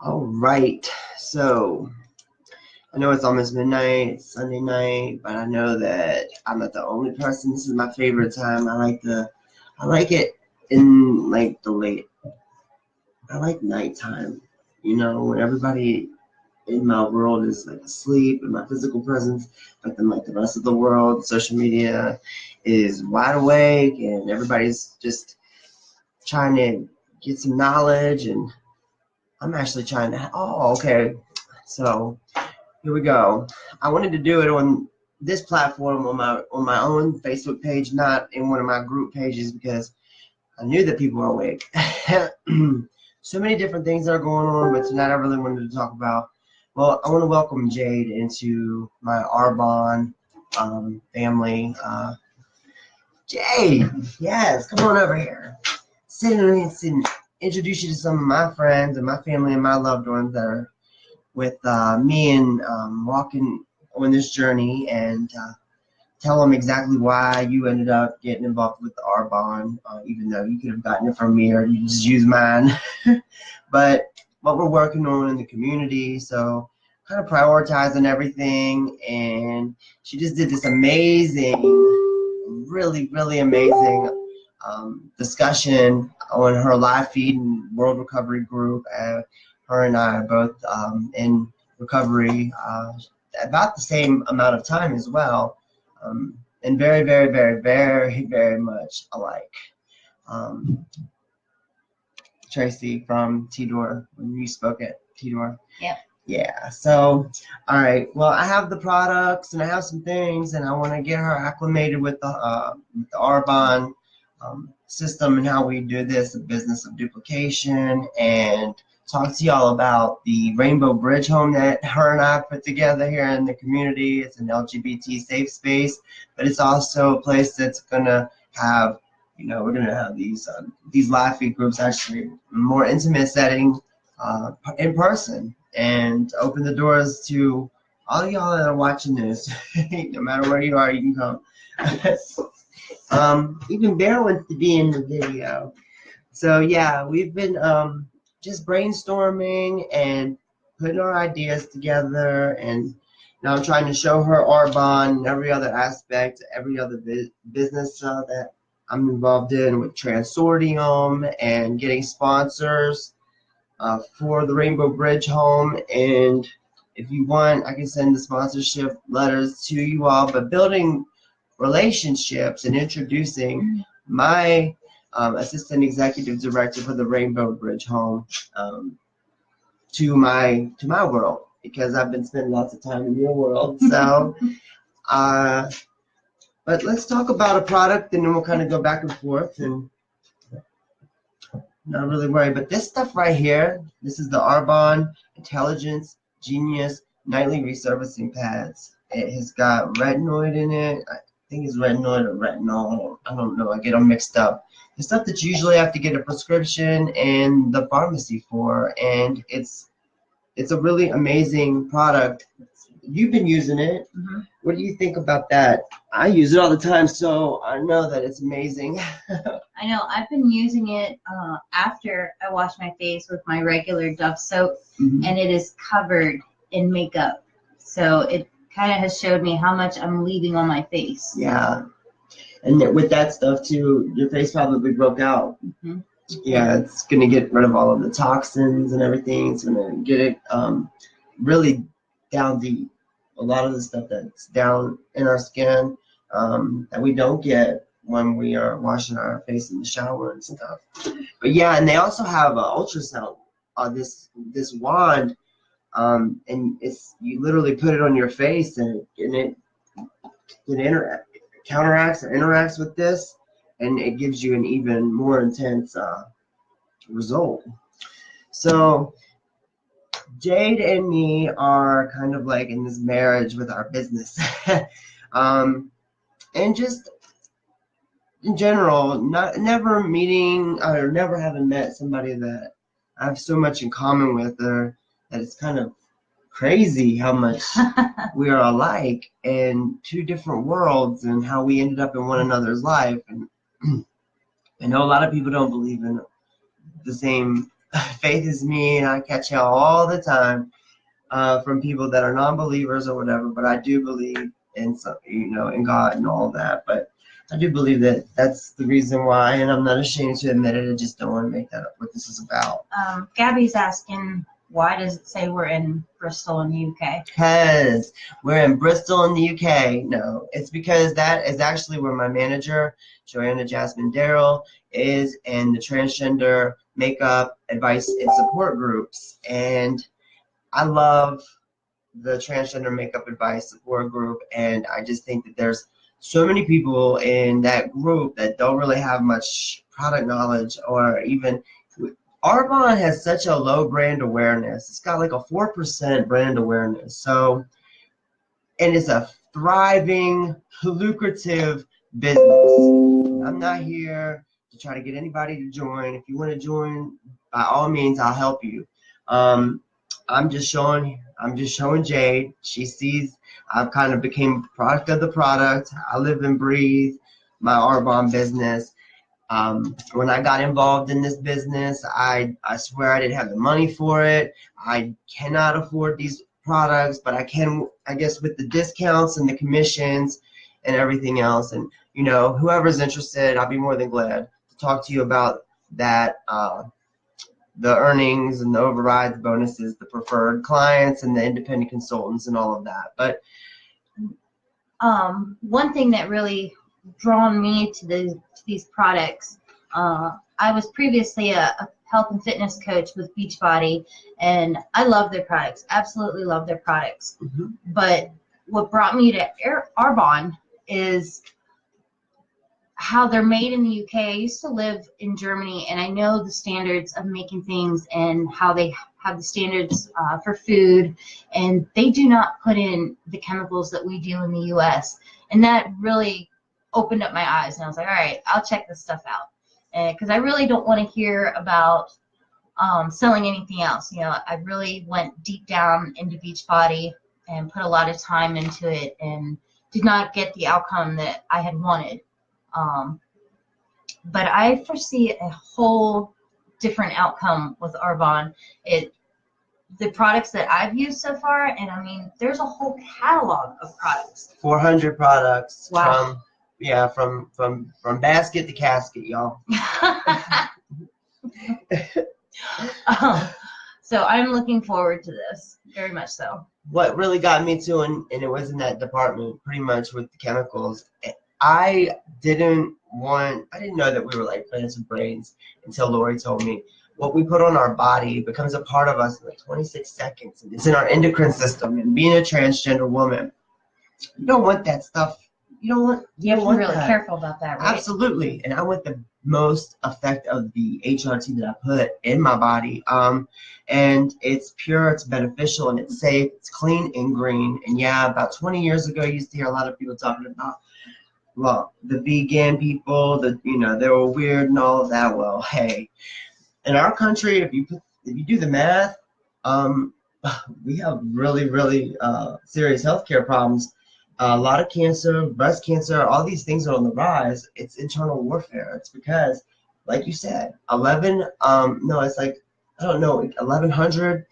All right, so I know it's almost midnight, it's Sunday night, but I know that I'm not the only person. This is my favorite time. I like it in like the late, I like nighttime, when everybody in my world is like asleep and my physical presence, but then like the rest of the world, social media is wide awake and everybody's just trying to get some knowledge, and I'm actually trying to, oh, okay. So here we go. I wanted to do it on this platform on my own Facebook page, not in one of my group pages, because I knew that people were awake. So many different things that are going on, but tonight I really wanted to talk about. Well, I want to welcome Jade into my Arbonne family. Jade, yes, come on over here. Sit and introduce you to some of my friends and my family and my loved ones that are with me and walking on this journey, and tell them exactly why you ended up getting involved with the Arbonne, even though you could have gotten it from me or you just use mine. But what we're working on in the community, so kind of prioritizing everything. And she just did this amazing, really, really amazing discussion on her live feed and World Recovery Group. Her and I are both in recovery about the same amount of time as well, and very, very, very, very, very much alike. Tracy from T-Door, when you spoke at T-Door. Yep. Yeah, so, all right, well, I have the products and I have some things, and I want to get her acclimated with the Arbonne system and how we do this, the business of duplication, and talk to y'all about the Rainbow Bridge home that her and I put together here in the community. It's an LGBT safe space, but it's also a place that's gonna have, we're gonna have these live feed groups, actually more intimate setting in person, and open the doors to all y'all that are watching this. No matter where you are, you can come. Even Bear wants to be in the video. So yeah, we've been just brainstorming and putting our ideas together, and now I'm trying to show her Arbonne and every other aspect, every other business that I'm involved in, with Transortium and getting sponsors for the Rainbow Bridge home. And if you want, I can send the sponsorship letters to you all, but building relationships and introducing my assistant executive director for the Rainbow Bridge home to my world, because I've been spending lots of time in your world. So but let's talk about a product, and then we'll kind of go back and forth and not really worry. But this stuff right here, this is the Arbonne Intelligence Genius Nightly Resurfacing Pads. It has got retinoid in it. I think it's retinoid or retinol. I don't know. I get them mixed up. The stuff that you usually have to get a prescription in the pharmacy for, and it's a really amazing product. You've been using it. Mm-hmm. What do you think about that? I use it all the time, so I know that it's amazing. I know. I've been using it after I wash my face with my regular Dove soap, and it is covered in makeup. So it kind of has showed me how much I'm leaving on my face. Yeah. And with that stuff too, your face probably broke out. Mm-hmm. Yeah, it's going to get rid of all of the toxins and everything. It's going to get it really down deep. A lot of the stuff that's down in our skin that we don't get when we are washing our face in the shower and stuff. But yeah, and they also have ultrasound on this wand, and you literally put it on your face, and it counteracts or interacts with this, and it gives you an even more intense result. So Jade and me are kind of like in this marriage with our business. And just in general, never meeting or never having met somebody that I have so much in common with, or that it's kind of crazy how much we are alike in two different worlds, and how we ended up in one another's life. And I know a lot of people don't believe in the same faith is me, and I catch hell all the time from people that are non-believers or whatever. But I do believe in some, in God and all that. But I do believe that that's the reason why, and I'm not ashamed to admit it. I just don't want to make that up what this is about. Gabby's asking, why does it say we're in Bristol in the UK? Because we're in Bristol in the UK. No, it's because that is actually where my manager, Joanna Jasmine Darrell, is, and the transgender makeup advice and support groups. And I love the transgender makeup advice support group, and I just think that there's so many people in that group that don't really have much product knowledge, or even Arbonne has such a low brand awareness. It's got like a 4% brand awareness. So, and it's a thriving, lucrative business. I'm not here to try to get anybody to join. If you want to join, by all means, I'll help you. I'm just showing Jade. She sees I've kind of became a product of the product. I live and breathe my Arbonne business. When I got involved in this business, I swear I didn't have the money for it. I cannot afford these products, but I can, I guess, with the discounts and the commissions and everything else. And, whoever's interested, I'll be more than glad to talk to you about that. The earnings and the overrides, bonuses, the preferred clients and the independent consultants and all of that. But one thing that really drawn me to these products, I was previously a health and fitness coach with Beachbody, and I love their products, absolutely love their products. Mm-hmm. But what brought me to Arbonne is how they're made in the UK. I used to live in Germany, and I know the standards of making things and how they have the standards for food, and they do not put in the chemicals that we do in the US. And that really opened up my eyes, and I was like, all right, I'll check this stuff out. Because I really don't want to hear about selling anything else. I really went deep down into Beachbody and put a lot of time into it and did not get the outcome that I had wanted. But I foresee a whole different outcome with Arbonne. The products that I've used so far, and I mean, there's a whole catalog of products. 400 products. Wow. From basket to casket, y'all. So I'm looking forward to this, very much so. What really got me too, and it was in that department, pretty much with the chemicals. I didn't know that we were like plants with brains until Lori told me. What we put on our body becomes a part of us in like 26 seconds. And it's in our endocrine system. And being a transgender woman, you don't want that stuff. You have to be really careful about that, right? Absolutely. And I want the most effect of the HRT that I put in my body. And it's pure, it's beneficial, and it's safe, it's clean and green. And yeah, about 20 years ago, you used to hear a lot of people talking about, well, the vegan people, they were weird and all of that. Well, hey, in our country, if you do the math, we have really, really serious healthcare problems. A lot of cancer, breast cancer, all these things are on the rise. It's internal warfare. It's because, like you said, 1100.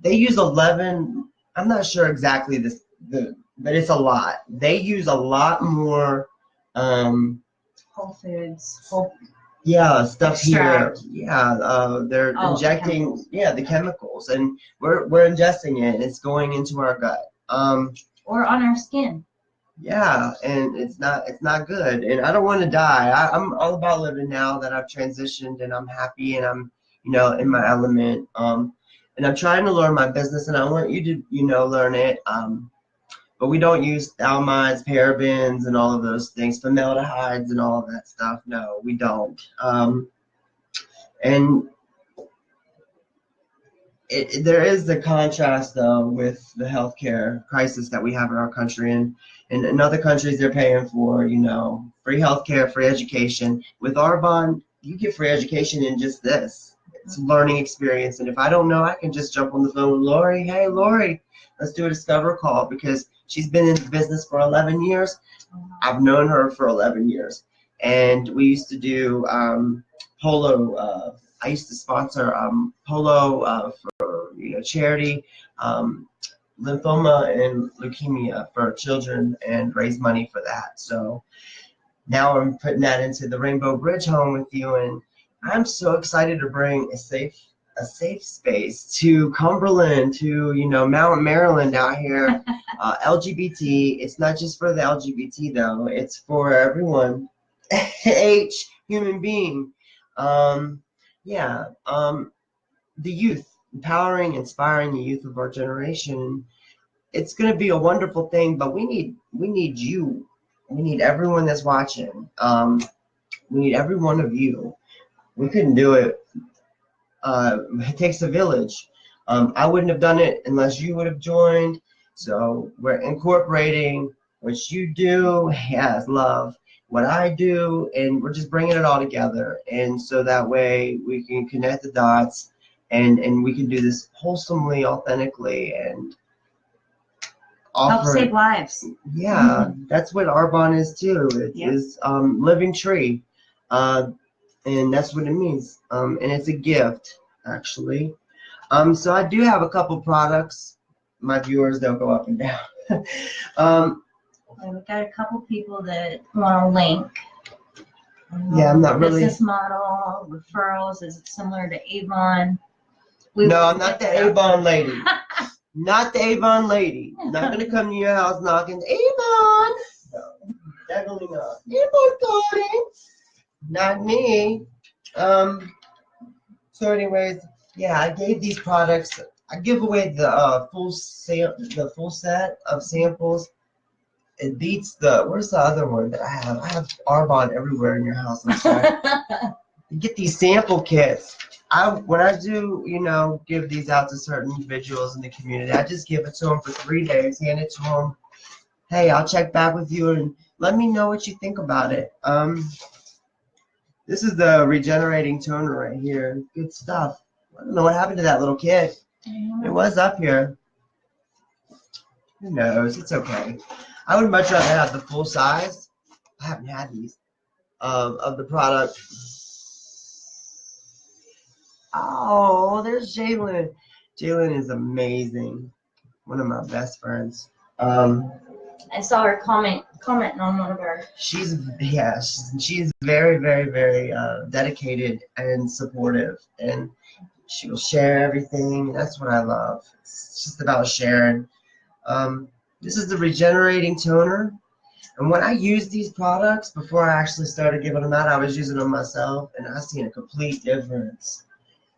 They use 11. I'm not sure exactly but it's a lot. They use a lot more. Whole foods. Stuff extract. Here. They're injecting the chemicals, and we're ingesting it, and it's going into our gut. Or on our skin. Yeah, and it's not good, and I don't want to die. I'm all about living now that I've transitioned, and I'm happy, and I'm in my element. And I'm trying to learn my business, and I want you to learn it. But we don't use phthalates, parabens, and all of those things, formaldehydes, and all of that stuff. No, we don't. And there is the contrast, though, with the healthcare crisis that we have in our country. And in other countries, they're paying for, free healthcare, free education. With Arbonne, you get free education in just this. It's a learning experience. And if I don't know, I can just jump on the phone with Lori. Hey, Lori, let's do a discover call, because she's been in the business for 11 years. I've known her for 11 years. And we used to do polo I used to sponsor polo for charity, lymphoma and leukemia for children, and raise money for that. So now I'm putting that into the Rainbow Bridge home with you, and I'm so excited to bring a safe space to Cumberland, to Mount Maryland out here. LGBT. It's not just for the LGBT though. It's for everyone. H human being. Yeah. The youth, empowering, inspiring the youth of our generation. It's going to be a wonderful thing, but we need you. We need everyone that's watching. We need every one of you. We couldn't do it. It takes a village. I wouldn't have done it unless you would have joined. So we're incorporating what you do, yes, love, what I do, and we're just bringing it all together. And so that way we can connect the dots, and we can do this wholesomely, authentically, and help save lives. Yeah, that's what Arbonne is too. It is living tree, and that's what it means. And it's a gift, actually. So I do have a couple products. My viewers, they'll go up and down. And we've got a couple people that want a link. Yeah, I'm not really. Business model, referrals, is it similar to Avon? No, I'm not the Avon lady. Not the Avon lady. Not gonna come to your house knocking, Avon. No, definitely not. Avon darling. Not me. So anyways, yeah, I gave these products. I give away the full set of samples. It beats where's the other one that I have? I have Arbonne everywhere in your house. I'm sorry. You get these sample kits. When I do, give these out to certain individuals in the community, I just give it to them for 3 days, hand it to them. Hey, I'll check back with you and let me know what you think about it. This is the regenerating toner right here. Good stuff. I don't know what happened to that little kid. It was up here. Who knows? It's okay. I would much rather have the full size. I haven't had these of the product. Oh, there's Jalen. Jalen is amazing. One of my best friends. I saw her commenting on one of our. She's very, very, very dedicated and supportive, and she will share everything. That's what I love. It's just about sharing. This is the regenerating toner. And when I used these products, before I actually started giving them out, I was using them myself, and I seen a complete difference.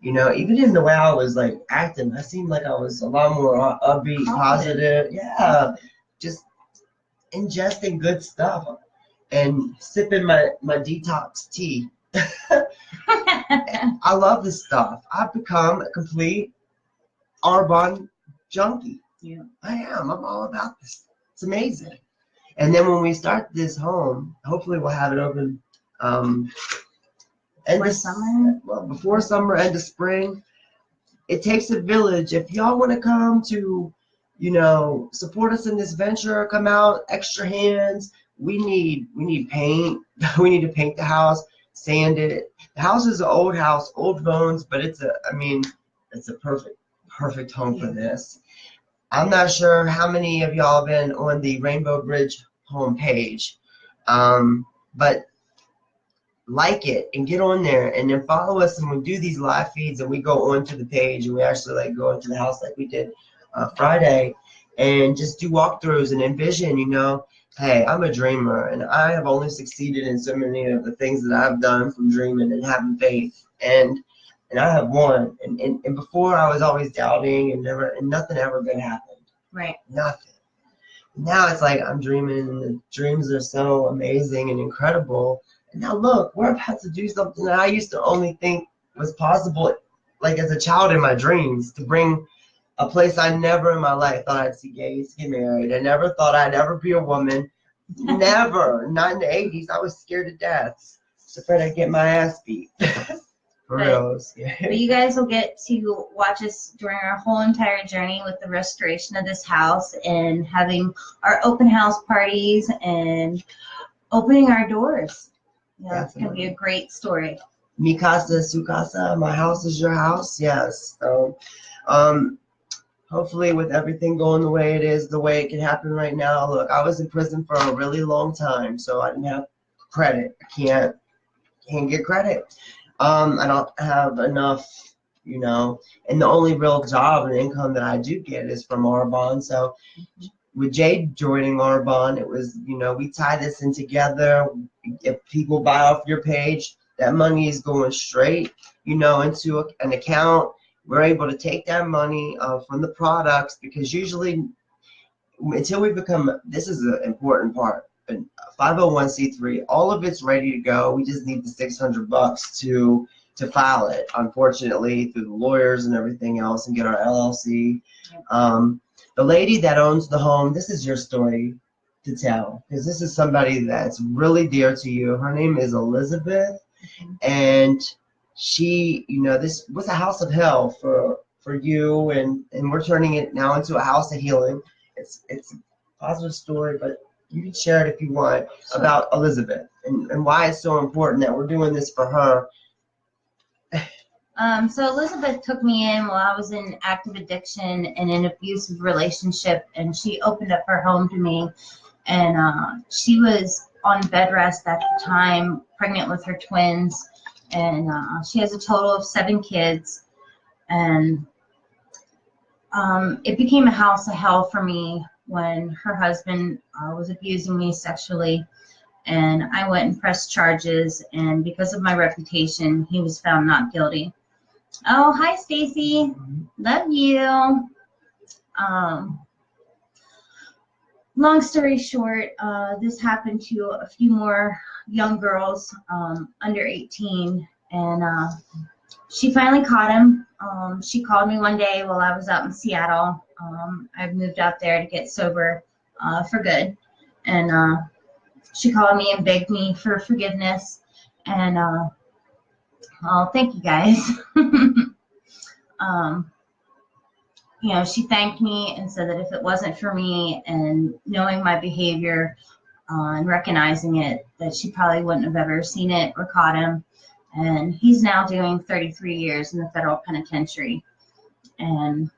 Even in the way I was like acting, I seemed like I was a lot more upbeat, positive. Yeah, just ingesting good stuff and sipping my detox tea. I love this stuff. I've become a complete Arbonne junkie. Yeah, I am. I'm all about this. It's amazing. And then when we start this home, hopefully we'll have it open before summer, end of spring. It takes a village. If y'all want to come to, support us in this venture, come out, extra hands. We need paint. We need to paint the house, sand it. The house is an old house, old bones, but it's a perfect home for this. I'm not sure how many of y'all have been on the Rainbow Bridge homepage, but like it and get on there and then follow us, and we do these live feeds and we go onto the page and we actually go into the house like we did Friday and just do walkthroughs and envision, hey, I'm a dreamer and I have only succeeded in so many of the things that I've done from dreaming and having faith, and I have won, and before I was always doubting and nothing ever good happened. Right. Nothing. Now it's like I'm dreaming and the dreams are so amazing and incredible. And now look, we're about to do something that I used to only think was possible, like as a child in my dreams, to bring a place I never in my life thought I'd see gays get married. I never thought I'd ever be a woman. Never. Not in the 80s. I was scared to death. Just afraid I'd get my ass beat. For real. But you guys will get to watch us during our whole entire journey with the restoration of this house and having our open house parties and opening our doors. It's going to be a great story. Mi casa es su casa. My house is your house. Yes. So, hopefully with everything going the way it is, the way it can happen right now. Look, I was in prison for a really long time, so I didn't have credit. I can't get credit. I don't have enough, and the only real job and income that I do get is from Arbonne. So with Jade joining Arbonne, it was, we tie this in together. If people buy off your page, that money is going straight, into an account. We're able to take that money from the products, because usually until we become, this is an important part, a 501c3, all of it's ready to go. We just need the $600 to file it, unfortunately, through the lawyers and everything else, and get our LLC. The lady that owns the home, this is your story to tell, because this is somebody that's really dear to you. Her name is Elizabeth, and she, this was a house of hell for you, and we're turning it now into a house of healing. It's a positive story, but you can share it if you want, about Elizabeth and why it's so important that we're doing this for her. So Elizabeth took me in while I was in active addiction and an abusive relationship, and she opened up her home to me. And she was on bed rest at the time, pregnant with her twins, and she has a total of 7 kids. And it became a house of hell for me when her husband was abusing me sexually. And I went and pressed charges, and because of my reputation, he was found not guilty. Oh, hi, Stacy. Love you. Long story short, this happened to a few more young girls under 18, and she finally caught him. She called me one day while I was out in Seattle. I moved out there to get sober for good, and she called me and begged me for forgiveness, and oh, thank you guys. She thanked me and said that if it wasn't for me and knowing my behavior and recognizing it, that she probably wouldn't have ever seen it or caught him. And he's now doing 33 years in the federal penitentiary. And,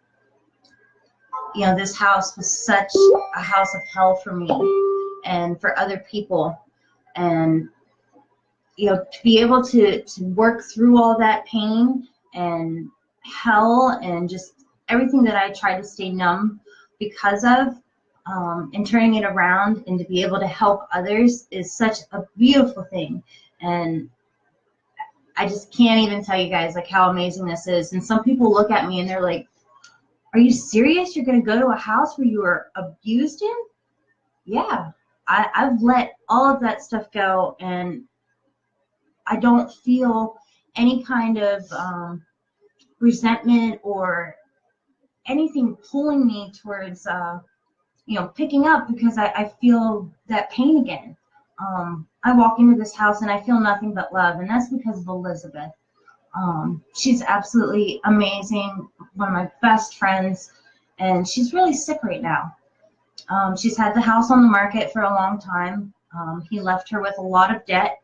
this house was such a house of hell for me and for other people. And, to be able to work through all that pain and hell and just everything that I tried to stay numb because of, and turning it around and to be able to help others is such a beautiful thing. And I just can't even tell you guys like how amazing this is. And some people look at me and they're like, are you serious? You're going to go to a house where you were abused in? Yeah, I've let all of that stuff go, and I don't feel any kind of resentment or anything pulling me towards, picking up, because I feel that pain again. I walk into this house and I feel nothing but love, and that's because of Elizabeth. She's absolutely amazing, one of my best friends, and she's really sick right now. She's had the house on the market for a long time. He left her with a lot of debt,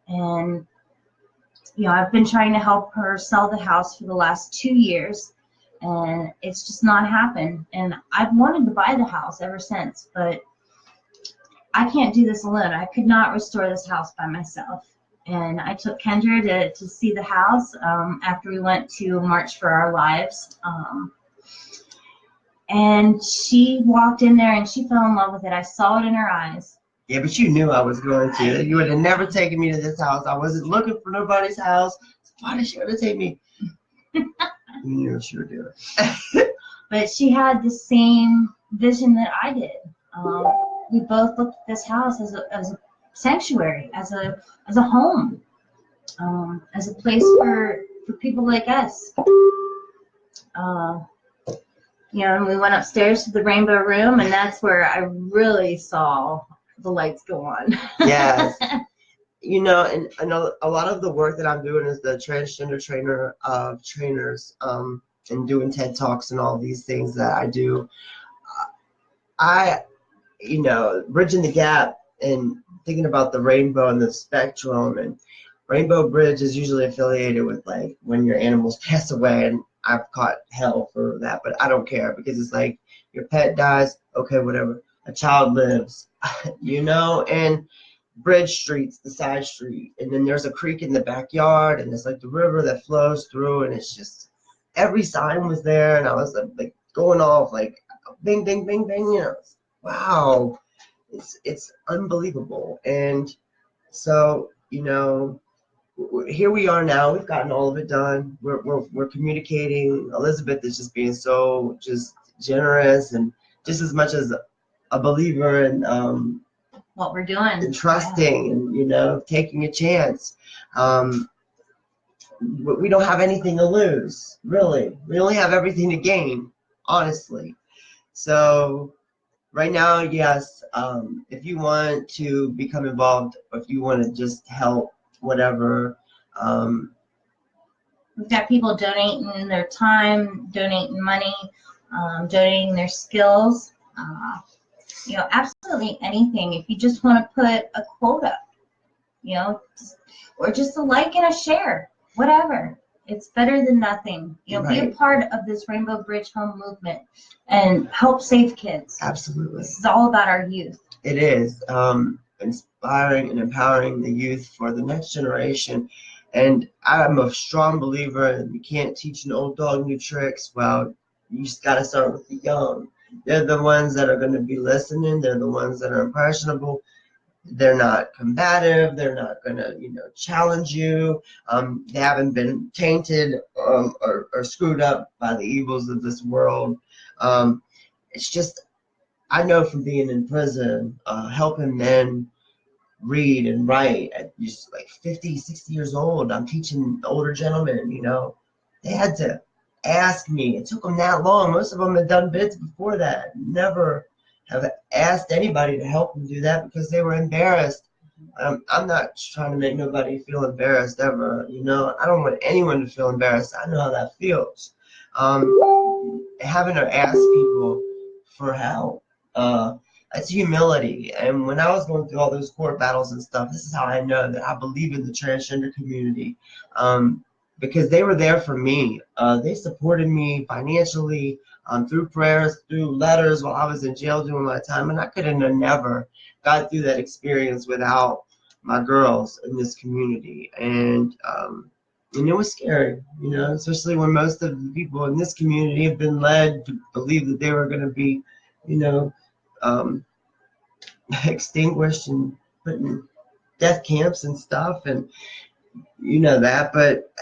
and I've been trying to help her sell the house for the last 2 years, and it's just not happened. And I've wanted to buy the house ever since, but I can't do this alone. I could not restore this house by myself. And I took Kendra to see the house after we went to March for Our Lives. And she walked in there and she fell in love with it. I saw it in her eyes. Yeah, but you knew I was going to. You would have never taken me to this house. I wasn't looking for nobody's house. Why did she want to take me? You knew she would do it. But she had the same vision that I did. We both looked at this house as a sanctuary, as a home, as a place for people like us. And we went upstairs to the rainbow room, and that's where I really saw the lights go on. Yes. And a lot of the work that I'm doing is the transgender trainer of trainers, and doing TED Talks and all these things that I do. Bridging the gap and thinking about the rainbow and the spectrum, and Rainbow Bridge is usually affiliated with like when your animals pass away, and I've caught hell for that, but I don't care because it's like your pet dies, okay, whatever. A child lives, and Bridge Street's the side street, and then there's a creek in the backyard, and it's like the river that flows through, and it's just every sign was there, and I was like going off like bing, bing, bing, bing, wow, it's unbelievable, and so here we are now. We've gotten all of it done. We're communicating. Elizabeth is just being so just generous and just as much as a believer in what we're doing and trusting and taking a chance. We don't have anything to lose, really. We only have everything to gain, honestly. So right now, yes, if you want to become involved, or if you want to just help, whatever. We've got people donating their time, donating money, donating their skills. Absolutely anything. If you just want to put a quote up, or just a like and a share, whatever. It's better than nothing. Right. Be a part of this Rainbow Bridge Home movement and help save kids. Absolutely. This is all about our youth. It is. Inspiring and empowering the youth for the next generation. And I'm a strong believer in you can't teach an old dog new tricks. Well, you just got to start with the young. They're the ones that are going to be listening. They're the ones that are impressionable. They're not combative. They're not going to, challenge you. They haven't been tainted or screwed up by the evils of this world. It's just, I know from being in prison, helping men read and write at just like 50, 60 years old. I'm teaching older gentlemen, they had to ask me. It took them that long. Most of them had done bits before that. Never have asked anybody to help them do that because they were embarrassed. I'm not trying to make nobody feel embarrassed ever. I don't want anyone to feel embarrassed. I know how that feels. Having to ask people for help. It's humility. And when I was going through all those court battles and stuff, this is how I know that I believe in the transgender community, because they were there for me. They supported me financially, through prayers, through letters while I was in jail doing my time. And I could have never got through that experience without my girls in this community. And it was scary, especially when most of the people in this community have been led to believe that they were going to be, extinguished and put in death camps and stuff, and that, but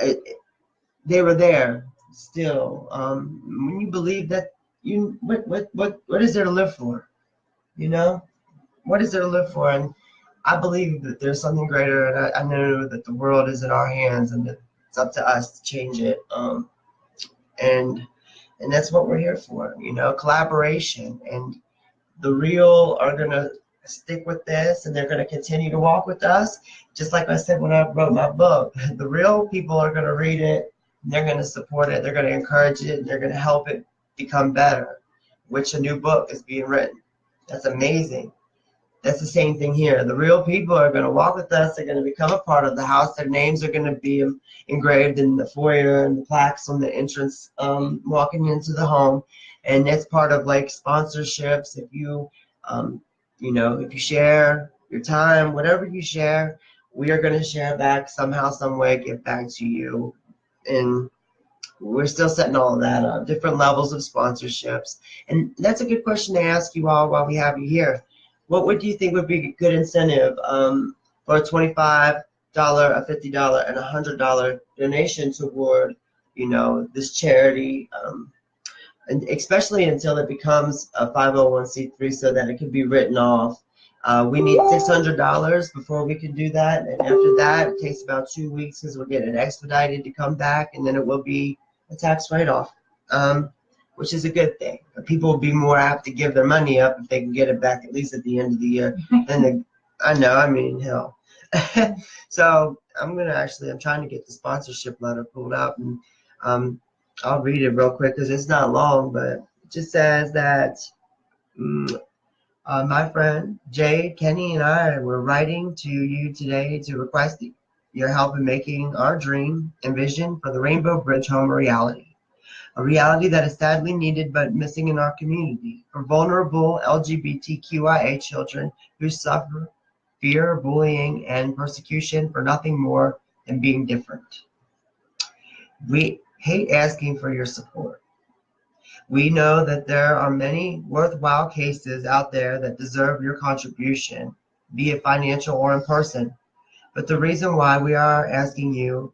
they were there still. When you believe that, what is there to live for? What is there to live for? And I believe that there's something greater, and I know that the world is in our hands, and that it's up to us to change it. And that's what we're here for, collaboration. And the real are going to stick with this, and they're going to continue to walk with us. Just like I said when I wrote my book, the real people are going to read it, and they're going to support it, they're going to encourage it, and they're going to help it become better, which a new book is being written. That's amazing. That's the same thing here. The real people are going to walk with us. They're going to become a part of the house. Their names are going to be engraved in the foyer and the plaques on the entrance, walking into the home. And that's part of like sponsorships. If you, if you share your time, whatever you share, we are going to share back somehow, some way, give back to you. And we're still setting all of that up, different levels of sponsorships. And that's a good question to ask you all while we have you here. What would you think would be a good incentive for a $25, a $50, and a $100 donation toward, this charity, and especially until it becomes a 501c3 so that it can be written off. We need $600 before we can do that, and after that, it takes about 2 weeks because we'll get it expedited to come back, and then it will be a tax write-off. Which is a good thing. People will be more apt to give their money up if they can get it back at least at the end of the year. Hell. So I'm trying to get the sponsorship letter pulled out, and I'll read it real quick because it's not long, but it just says that my friend Jade, Kenney, and I were writing to you today to request your help in making our dream and vision for the Rainbow Bridge home a reality that is sadly needed but missing in our community for vulnerable LGBTQIA children who suffer fear, bullying, and persecution for nothing more than being different. We hate asking for your support. We know that there are many worthwhile cases out there that deserve your contribution, be it financial or in person. But the reason why we are asking you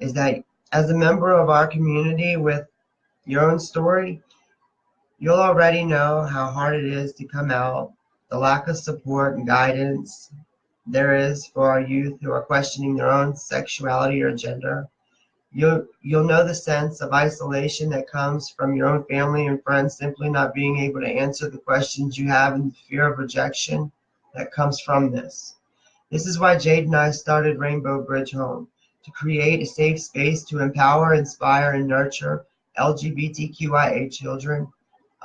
is that as a member of our community with your own story, you'll already know how hard it is to come out, the lack of support and guidance there is for our youth who are questioning their own sexuality or gender. You'll know the sense of isolation that comes from your own family and friends simply not being able to answer the questions you have and the fear of rejection that comes from this. This is why Jade and I started Rainbow Bridge Home, to create a safe space to empower, inspire, and nurture LGBTQIA children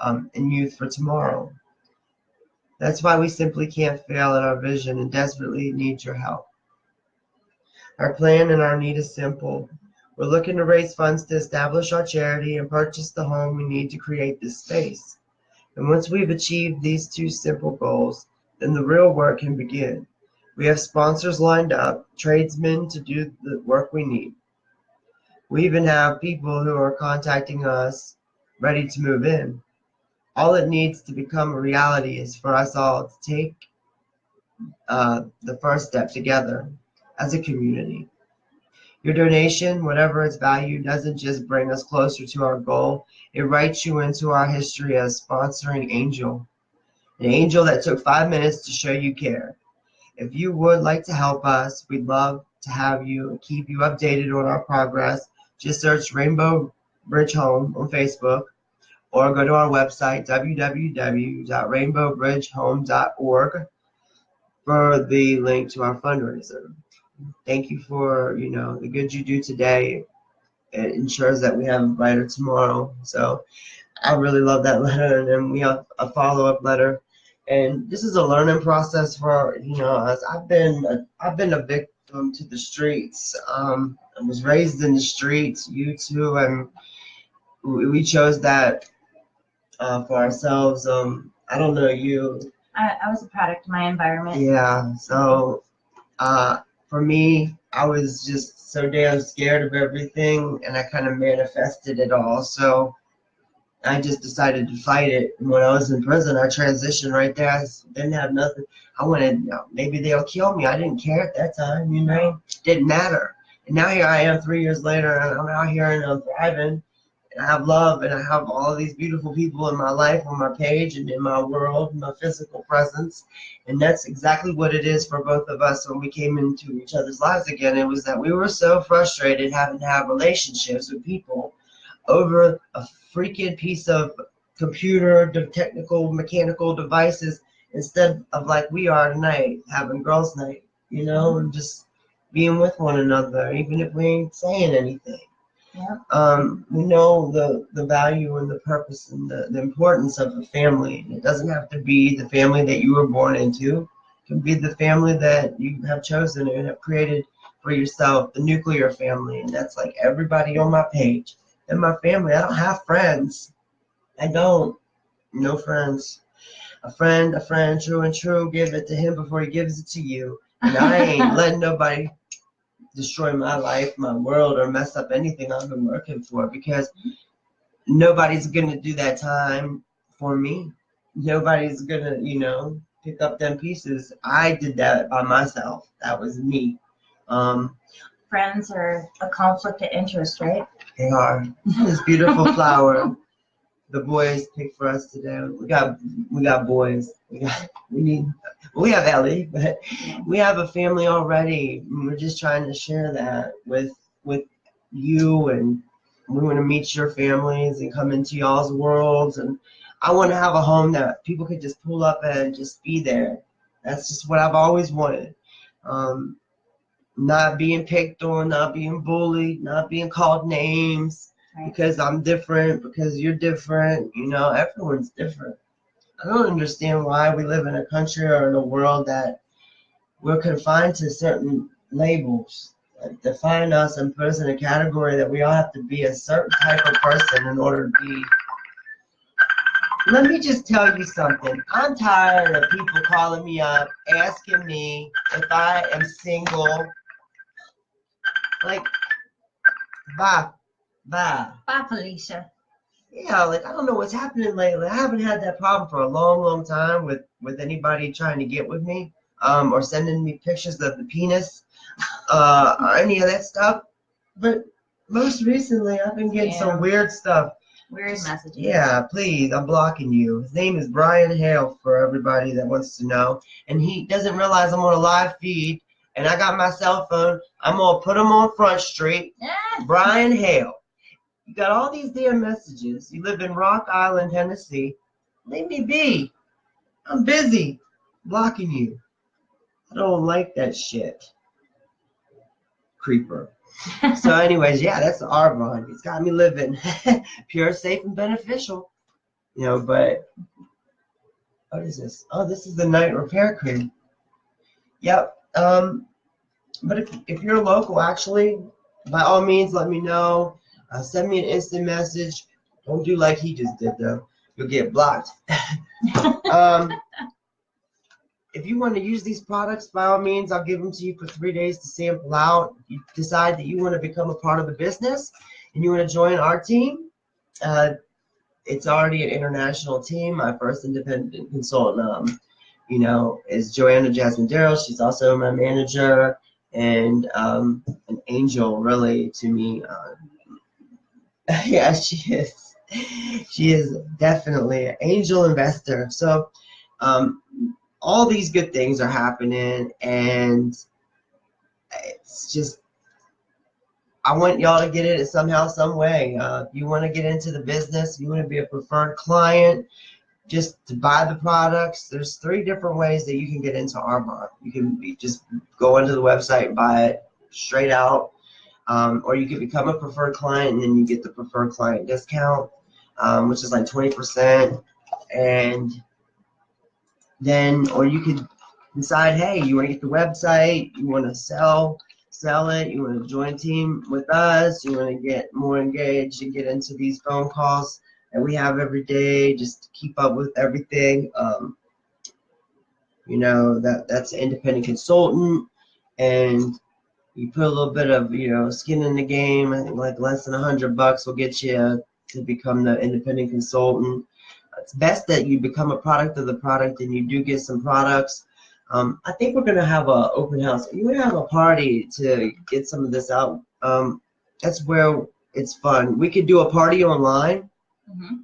and youth for tomorrow. That's why we simply can't fail at our vision and desperately need your help. Our plan and our need is simple. We're looking to raise funds to establish our charity and purchase the home we need to create this space. And once we've achieved these two simple goals, then the real work can begin. We have sponsors lined up, tradesmen to do the work we need. We even have people who are contacting us ready to move in. All it needs to become a reality is for us all to take the first step together as a community. Your donation, whatever its value, doesn't just bring us closer to our goal. It writes you into our history as sponsoring angel, an angel that took 5 minutes to show you care. If you would like to help us, we'd love to have you and keep you updated on our progress. Just search Rainbow Bridge Home on Facebook or go to our website, www.rainbowbridgehome.org, for the link to our fundraiser. Thank you for, the good you do today. It ensures that we have a brighter tomorrow. So I really love that letter. And then we have a follow-up letter. And this is a learning process for, us. I've been a victim to the streets. I was raised in the streets, you too, and we chose that for ourselves. I don't know you. I was a product of my environment. Yeah, so for me, I was just so damn scared of everything, and I kind of manifested it all. So I just decided to fight it. And when I was in prison, I transitioned right there. I didn't have nothing. I wanted, maybe they'll kill me. I didn't care at that time, Didn't matter. And now here I am 3 years later, and I'm out here and I'm thriving. And I have love, and I have all of these beautiful people in my life, on my page, and in my world, my physical presence. And that's exactly what it is for both of us when we came into each other's lives again. It was that we were so frustrated having to have relationships with people over a freaking piece of computer, technical, mechanical devices, instead of like we are tonight, having girls' night, and just being with one another, even if we ain't saying anything. Yeah. We know the value and the purpose and the importance of a family. It doesn't have to be the family that you were born into. It can be the family that you have chosen and have created for yourself, the nuclear family. And that's like everybody on my page. And my family, I don't have friends. I don't. No friends. A friend, true and true. Give it to him before he gives it to you. And I ain't letting nobody destroy my life, my world, or mess up anything I've been working for, because nobody's gonna do that time for me. Nobody's gonna, pick up them pieces. I did that by myself. That was me. Friends are a conflict of interest, right? They are. This beautiful flower. The boys picked for us today. We got boys. We have Ellie, but we have a family already. We're just trying to share that with you, and we want to meet your families and come into y'all's worlds. And I want to have a home that people could just pull up and just be there. That's just what I've always wanted. Not being picked on, not being bullied, not being called names. Right. Because I'm different, because you're different, everyone's different. I don't understand why we live in a country or in a world that we're confined to certain labels. define us and put us in a category that we all have to be a certain type of person in order to be. Let me just tell you something. I'm tired of people calling me up, asking me if I am single. Like, bye, Felicia. Yeah, like, I don't know what's happening lately. I haven't had that problem for a long time with anybody trying to get with me, or sending me pictures of the penis, or any of that stuff. But most recently, I've been getting some weird stuff. Weird messages. Yeah, please, I'm blocking you. His name is Brian Hale, for everybody that wants to know. And he doesn't realize I'm on a live feed, and I got my cell phone. I'm going to put him on Front Street. Brian Hale. You got all these damn messages. You live in Rock Island, Tennessee. Leave me be. I'm busy blocking you. I don't like that shit. Creeper. So anyways, yeah, that's the Arbonne. It's got me living pure, safe, and beneficial. You know, but what is this? Oh, this is the night repair cream. Yep. But if you're local, actually, by all means, let me know. Send me an instant message. Don't do like he just did, though. You'll get blocked. If you want to use these products, by all means, I'll give them to you for 3 days to sample out. If you decide that you want to become a part of the business and you want to join our team, it's already an international team. My first independent consultant, is Joanna Jasmine Darrell. She's also my manager and an angel, really, to me. Yeah, she is. She is definitely an angel investor. So, all these good things are happening, and it's just, I want y'all to get it somehow, some way. If you want to get into the business, you want to be a preferred client, just to buy the products, there's 3 different ways that you can get into Arbonne. You can just go onto the website and buy it straight out, or you can become a preferred client, and then you get the preferred client discount, which is like 20%, and then, or you could decide, hey, you want to get the website, you want to sell it, you want to join a team with us, you want to get more engaged and get into these phone calls that we have every day just to keep up with everything. That's an independent consultant, and you put a little bit of, skin in the game. I think like less than $100 will get you to become the independent consultant. It's best that you become a product of the product and you do get some products. I think we're going to have an open house. You're going to have a party to get some of this out. That's where it's fun. We could do a party online,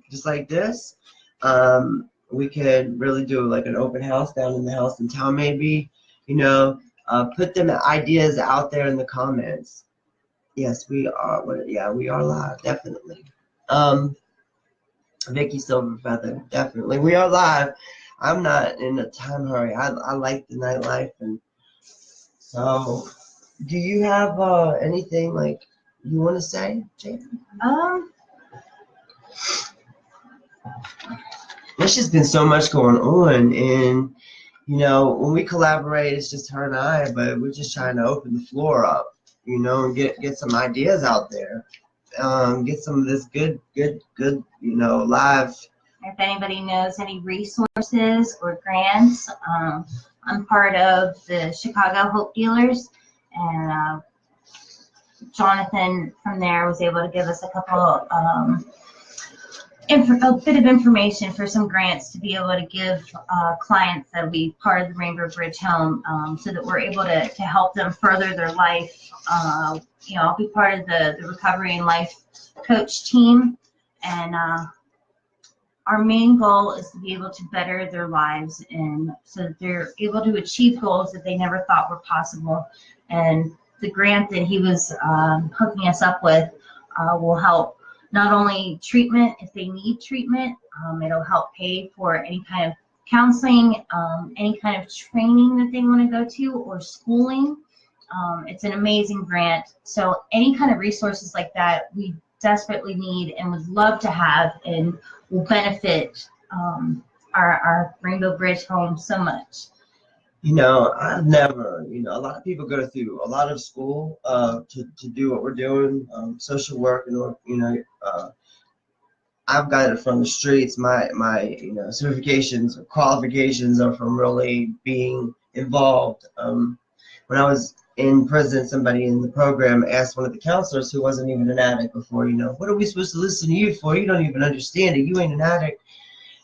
just like this. We could really do like an open house down in the house in town, maybe. Put them ideas out there in the comments. Yes, we are. Yeah, we are live, definitely. Vicky Silverfeather, definitely. We are live. I'm not in a time hurry. I like the nightlife, and so. Do you have anything like you want to say, Jade? There's just been so much going on, and when we collaborate, it's just her and I, but we're just trying to open the floor up, and get some ideas out there. Get some of this good, live. If anybody knows any resources or grants, I'm part of the Chicago Hope Dealers, and Jonathan from there was able to give us a couple, a bit of information for some grants to be able to give clients that will be part of the Rainbow Bridge Home, so that we're able to help them further their life. I'll be part of the recovery and life coach team, and our main goal is to be able to better their lives, and so that they're able to achieve goals that they never thought were possible. And the grant that he was hooking us up with will help not only treatment if they need treatment, it'll help pay for any kind of counseling, any kind of training that they want to go to, or schooling. It's an amazing grant. So any kind of resources like that we desperately need and would love to have, and will benefit our Rainbow Bridge home so much. I've never, a lot of people go through a lot of school to do what we're doing, social work, I've got it from the streets. My certifications, qualifications are from really being involved. When I was in prison, somebody in the program asked one of the counselors who wasn't even an addict before, what are we supposed to listen to you for? You don't even understand it. You ain't an addict.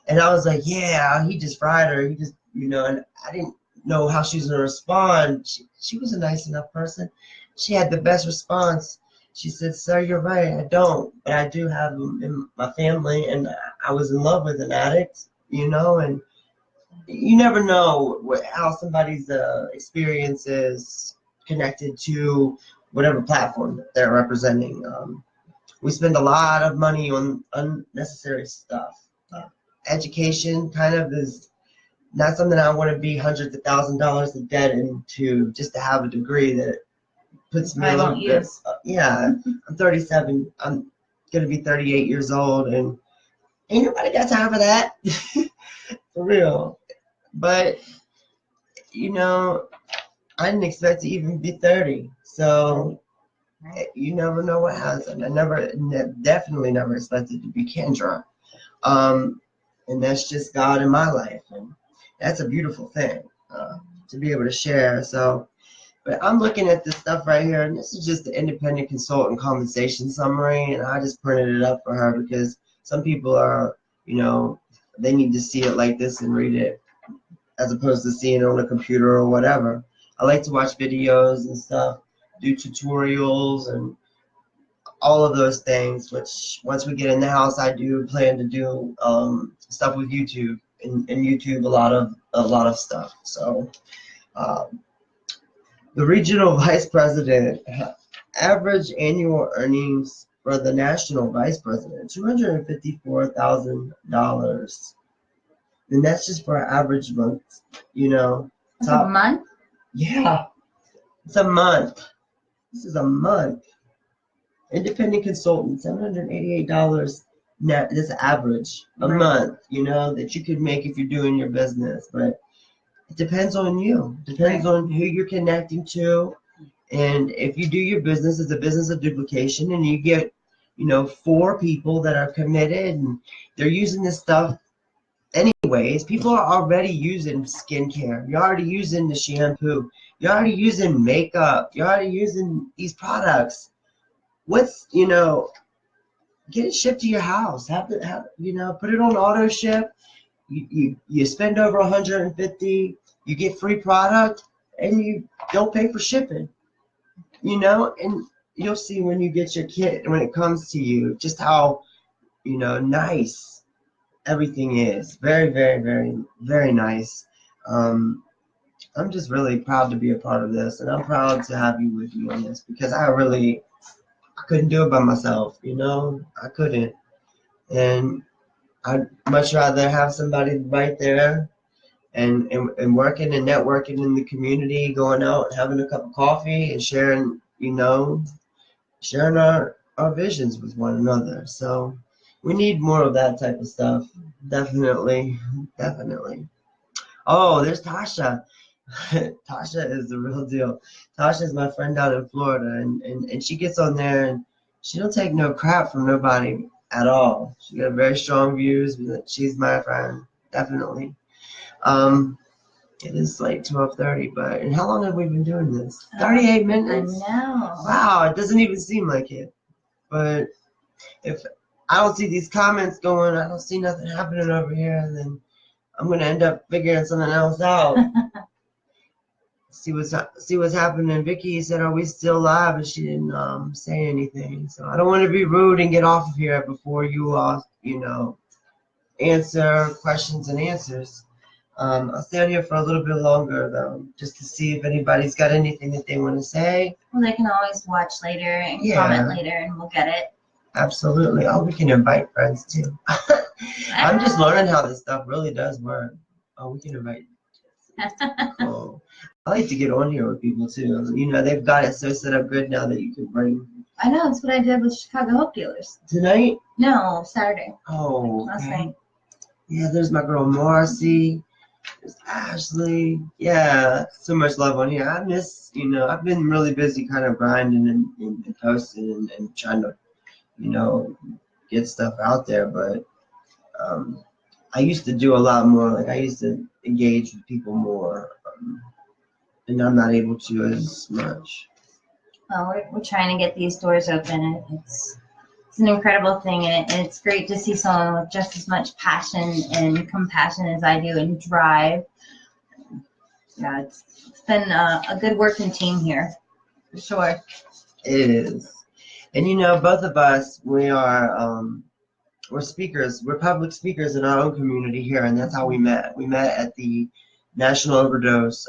And I was like, yeah, he just fried her. He just, and I didn't know how she was going to respond. She was a nice enough person. She had the best response. She said, sir, you're right. I don't, but I do have them in my family. And I was in love with an addict, and you never know how somebody's experience is connected to whatever platform that they're representing. We spend a lot of money on unnecessary stuff. Education kind of is not something I want to be hundreds of $1,000s of debt into just to have a degree that puts me a little bit. Yeah, I'm 37. I'm gonna be 38 years old, and ain't nobody got time for that. For real. But I didn't expect to even be 30. So you never know what happens. I definitely never expected to be Kendra. And that's just God in my life. And that's a beautiful thing to be able to share. So, but I'm looking at this stuff right here, and this is just the independent consultant compensation summary. And I just printed it up for her because some people are, they need to see it like this and read it as opposed to seeing it on a computer or whatever. I like to watch videos and stuff, do tutorials and all of those things, which once we get in the house, I do plan to do stuff with YouTube and YouTube a lot of stuff. So the regional vice president, average annual earnings for the national vice president, $254,000. And that's just for an average month, That's a month? Yeah, it's a month. This is a month. Independent consultant, $788 net. This average a month, that you could make if you're doing your business. But it depends on you. Depends on who you're connecting to. And if you do your business as a business of duplication and you get, 4 people that are committed and they're using this stuff anyways, people are already using skincare. You're already using the shampoo. You're already using makeup. You're already using these products. What's, get it shipped to your house. Put it on auto ship. You spend over $150, you get free product, and you don't pay for shipping. And you'll see when you get your kit, when it comes to you, just how, nice everything is. Very, very, very, very nice. I'm just really proud to be a part of this, and I'm proud to have you with me on this because I couldn't do it by myself, I couldn't. And I'd much rather have somebody right there and working and networking in the community, going out and having a cup of coffee and sharing, sharing our visions with one another. So we need more of that type of stuff. Definitely. Definitely. Oh, there's Tasha. Tasha is the real deal. Tasha is my friend out in Florida, and she gets on there and she don't take no crap from nobody at all. She got very strong views. She's my friend, definitely. It is like 12:30, but and how long have we been doing this? 38 minutes. I know. Wow, it doesn't even seem like it. But if I don't see these comments going, I don't see nothing happening over here, then I'm gonna end up figuring something else out. see what's happening. Vicky said, "Are we still live?" And she didn't say anything. So I don't want to be rude and get off of here before you answer questions and answers. I'll stay on here for a little bit longer though, just to see if anybody's got anything that they want to say. Well, they can always watch later and comment later, and we'll get it. Absolutely. Oh, we can invite friends too. I'm just learning how this stuff really does work. Oh, we can invite. Cool. I like to get on here with people too. They've got it so set up good now that you can bring. I know, that's what I did with Chicago Hope Dealers. Tonight? No, Saturday. Oh, Last night. Yeah, there's my girl Marcy. There's Ashley. Yeah, so much love on here. I miss, I've been really busy kind of grinding and posting and trying to, get stuff out there. But I used to do a lot more. Like, I used to engage with people more. And I'm not able to as much. Well, we're trying to get these doors open, and it's an incredible thing, and it's great to see someone with just as much passion and compassion as I do, and drive. Yeah, it's been a good working team here, for sure. It is. And both of us, we're speakers. We're public speakers in our own community here, and that's how we met. We met at the National Overdose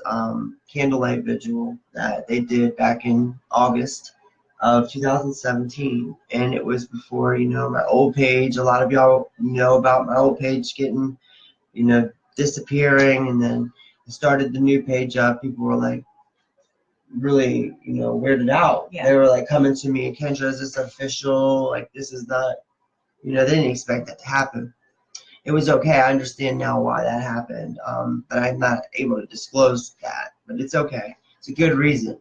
Candlelight Vigil that they did back in August of 2017, and it was before my old page. A lot of y'all know about my old page getting disappearing, and then I started the new page up. People were like really weirded out. Yeah. They were like coming to me, Kendra, is this official? Like, this is not, they didn't expect that to happen. It was okay. I understand now why that happened, but I'm not able to disclose that. But it's okay. It's a good reason.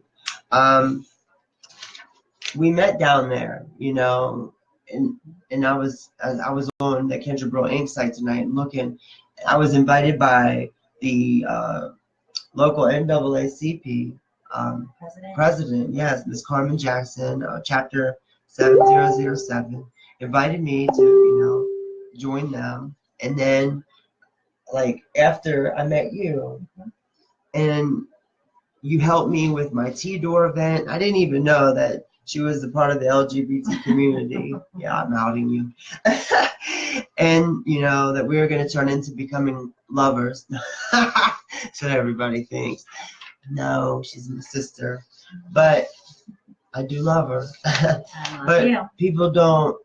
We met down there, and I was on the Kendra Brill Inc. site tonight and looking. I was invited by the local NAACP president, yes, Ms. Carmen Jackson, chapter 7007, invited me to join them. And then, like, after I met you, and you helped me with my T-Door event. I didn't even know that she was a part of the LGBT community. Yeah, I'm outing you. And, that we were going to turn into becoming lovers. That's what everybody thinks. No, she's my sister. But I do love her. But people don't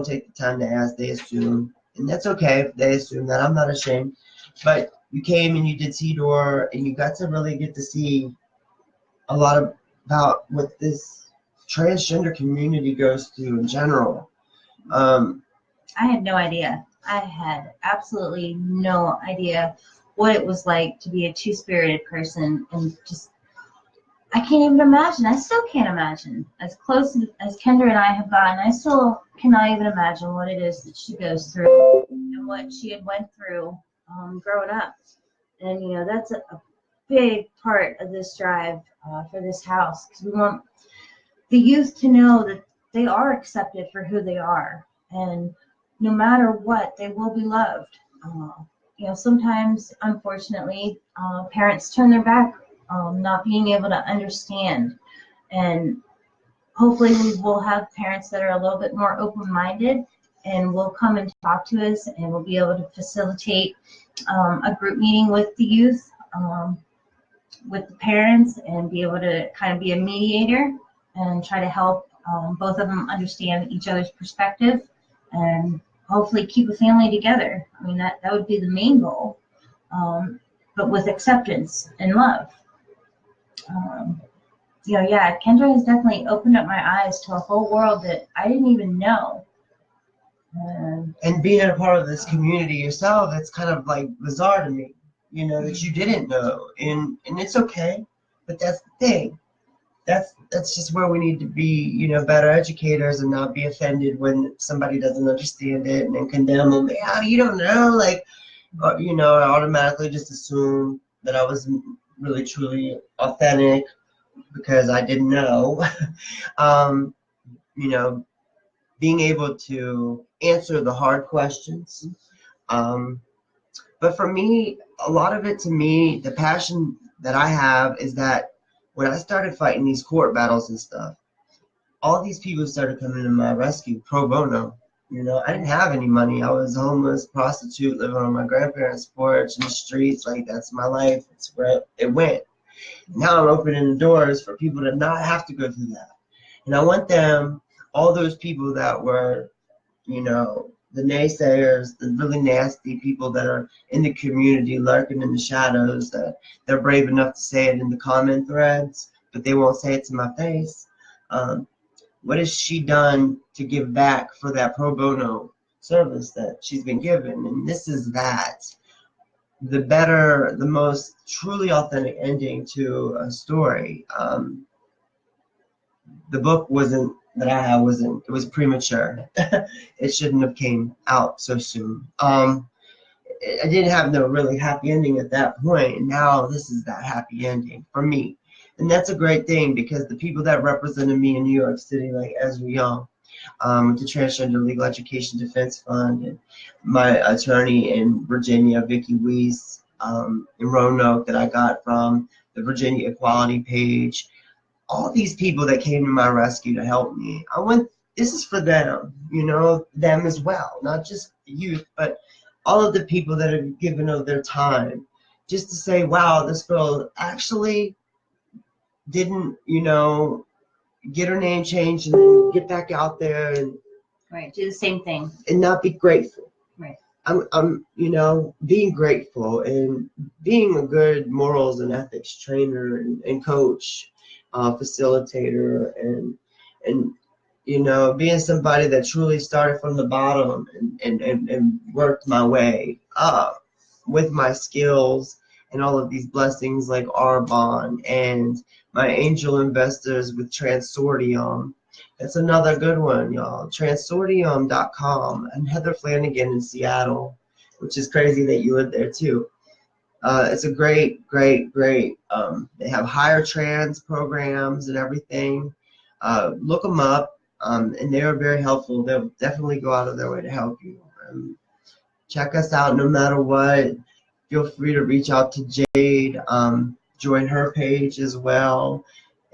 take the time to ask. They assume. And that's okay if they assume that. I'm not ashamed. But you came and you did T-Door, and you got to really get to see a lot about what this transgender community goes through in general. I had no idea. I had absolutely no idea what it was like to be a two-spirited person, and just, I can't even imagine. I still can't imagine. As close as Kendra and I have gotten, I still cannot even imagine what it is that she goes through and what she had went through growing up. And that's a big part of this drive for this house, because we want the youth to know that they are accepted for who they are, and no matter what, they will be loved. Sometimes, unfortunately, parents turn their back, not being able to understand, and hopefully we will have parents that are a little bit more open-minded and will come and talk to us, and we'll be able to facilitate a group meeting with the youth, with the parents, and be able to kind of be a mediator and try to help both of them understand each other's perspective, and hopefully keep a family together. I mean, that would be the main goal, but with acceptance and love. Kendra has definitely opened up my eyes to a whole world that I didn't even know. And being a part of this community yourself, it's kind of like bizarre to me, that you didn't know, and it's okay, but that's the thing. That's just where we need to be, better educators, and not be offended when somebody doesn't understand it and then condemn them. Yeah, you don't know, like, I automatically just assume that I was really truly authentic because I didn't know. Being able to answer the hard questions. But for me, a lot of it, to me, the passion that I have is that when I started fighting these court battles and stuff, all these people started coming to my rescue pro bono. I didn't have any money. I was a homeless prostitute living on my grandparents' porch in the streets. Like, that's my life. It's where it went. Now I'm opening the doors for people to not have to go through that. And I want them, all those people that were, the naysayers, the really nasty people that are in the community lurking in the shadows, that they're brave enough to say it in the comment threads, but they won't say it to my face. What has she done to give back for that pro bono service that she's been given? And this is that. the better, the most truly authentic ending to a story. The book wasn't that I had wasn't, it was premature. It shouldn't have came out so soon. I didn't have no really happy ending at that point, and now this is that happy ending for me. And that's a great thing, because the people that represented me in New York City, like Ezra Young, with the Transgender Legal Education Defense Fund, and my attorney in Virginia, Vicki Weiss, in Roanoke, that I got from the Virginia Equality Page. All these people that came to my rescue to help me, this is for them, them as well, not just the youth, but all of the people that have given of their time, just to say, wow, this girl actually didn't, get her name changed and then get back out there and do the same thing and not be grateful. Right. I'm being grateful and being a good morals and ethics trainer and coach, facilitator, and being somebody that truly started from the bottom and worked my way up with my skills and all of these blessings like Arbonne and my angel investors with Transortium. That's another good one, y'all. Transortium.com, and Heather Flanagan in Seattle, which is crazy that you live there too. It's a great. They have higher trans programs and everything. Look them up, and they are very helpful. They'll definitely go out of their way to help you. Check us out no matter what. Feel free to reach out to Jade. Join her page as well.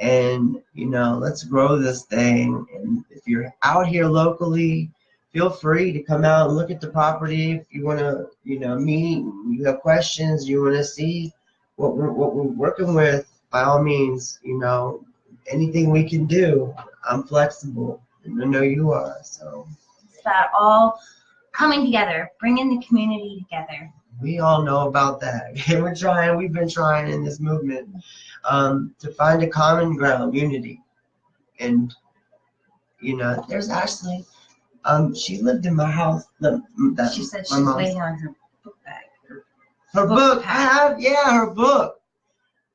And, let's grow this thing. And if you're out here locally, feel free to come out and look at the property. If you want to, meet, you have questions, you want to see what we're working with, by all means, anything we can do. I'm flexible, and I know you are. So it's that all coming together, bringing the community together. We all know about that. And we've been trying in this movement to find a common ground, unity. And, there's Ashley. She lived in my house. She said she's waiting on her book bag. Her book. Her book.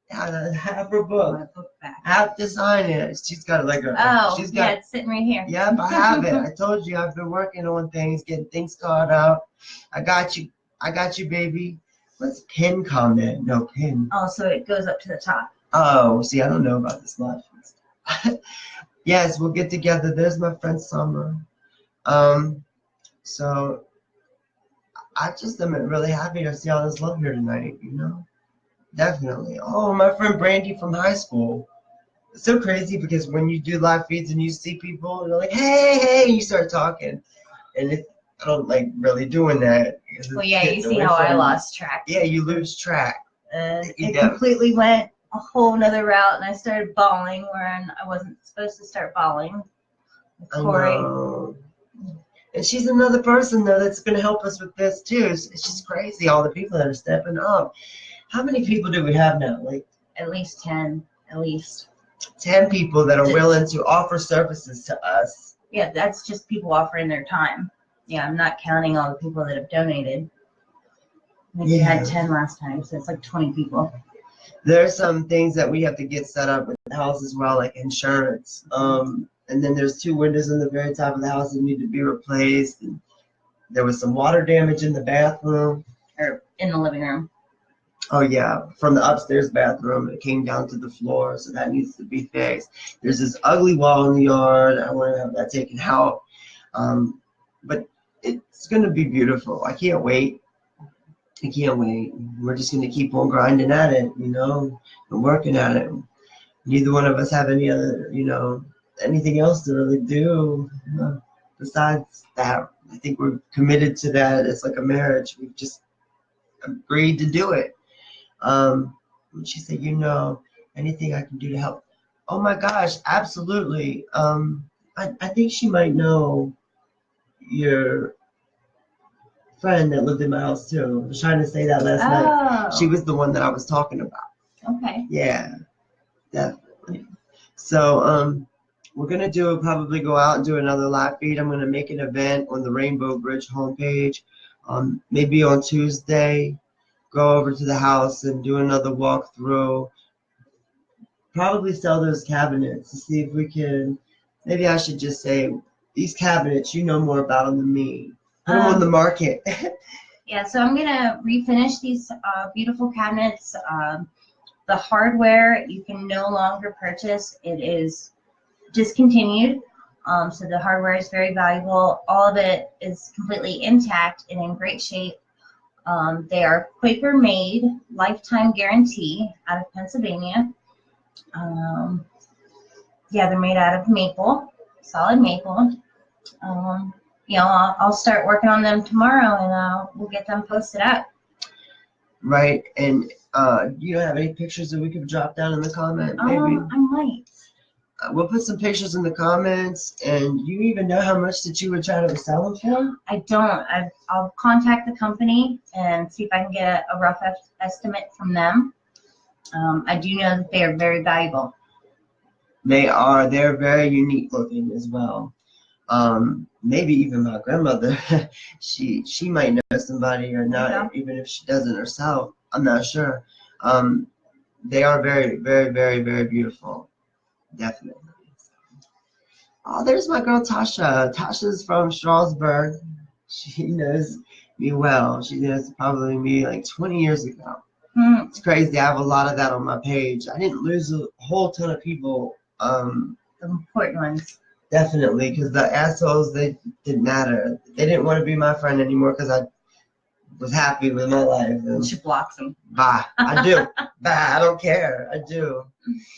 Yeah, I have her book. My book bag. I have to sign it. She's got it's sitting right here. Yep, I have it. I told you I've been working on things, getting things caught up. I got you, baby. What's pin comment? No pin. Oh, so it goes up to the top. Oh, see, I don't know about this life. Yes, we'll get together. There's my friend Summer. So I just am really happy to see all this love here tonight, Definitely. Oh, my friend Brandy from high school. It's so crazy because when you do live feeds and you see people, they're like, hey, you start talking. And I don't like really doing that. Well, yeah, you see how I lost track. Yeah, you lose track. And it completely went a whole nother route, and I started bawling where I wasn't supposed to start bawling. Corey. And she's another person, though, that's going to help us with this, too. It's just crazy, all the people that are stepping up. How many people do we have now? Like at least 10. At least 10 people that are willing to offer services to us. Yeah, that's just people offering their time. Yeah, I'm not counting all the people that have donated. I think we had 10 last time, so it's like 20 people. There are some things that we have to get set up with the house as well, like insurance. And then there's 2 windows in the very top of the house that need to be replaced. And there was some water damage in the bathroom. Or in the living room. Oh, yeah. From the upstairs bathroom, it came down to the floor, so that needs to be fixed. There's this ugly wall in the yard. I want to have that taken out. But it's going to be beautiful. I can't wait. We're just going to keep on grinding at it, and working at it. Neither one of us have any other, anything else to really do besides that. I think we're committed to that. It's like a marriage. We've just agreed to do it. She said, anything I can do to help. Oh my gosh, absolutely. I think she might know your friend that lived in my house too. I was trying to say that last night. She was the one that I was talking about. Okay. Yeah, definitely. So we're gonna probably go out and do another live feed. I'm gonna make an event on the Rainbow Bridge homepage, maybe on Tuesday. go over to the house and do another walkthrough. Probably sell those cabinets to see if we can. Maybe I should just say, these cabinets, you know more about them than me. Put them on the market. Yeah, so I'm gonna refinish these beautiful cabinets. The hardware you can no longer purchase. It is discontinued. So the hardware is very valuable. All of it is completely intact and in great shape. They are Quaker made, lifetime guarantee out of Pennsylvania. Yeah, they're made out of maple, solid maple. You know, I'll start working on them tomorrow, and we'll get them posted up. Right, and you don't have any pictures that we could drop down in the comment, maybe? I might. We'll put some pictures in the comments, and you even know how much that you would try to sell them for? I don't. I'll contact the company and see if I can get a rough estimate from them. I do know that they are very valuable. They are. They're very unique looking as well. Maybe even my grandmother, she might know somebody or not, Yeah. even if she doesn't herself. I'm not sure. They are very, very, very, very beautiful. Definitely. Oh, there's my girl Tasha. Tasha's from Strasbourg. She knows me well. She knows probably me like 20 years ago. It's crazy. I have a lot of that on my page. I didn't lose a whole ton of people. The important ones. Definitely, because the assholes, they didn't matter. They didn't want to be my friend anymore because I was happy with my life. And She blocks them. bye. I do. Bye. I don't care. I do.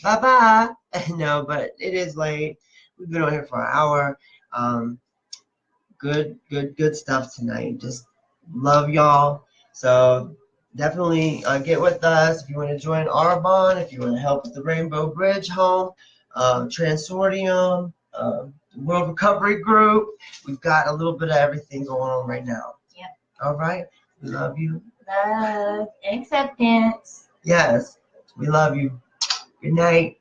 Bye-bye. No, but it is late. We've been on here for an hour. Good stuff tonight. Just love y'all. So definitely get with us if you want to join Arbonne, if you want to help with the Rainbow Bridge Home, Transortium, World Recovery Group. We've got a little bit of everything going on right now. Yep. All right. We love you. Love and acceptance. Yes. We love you. Good night.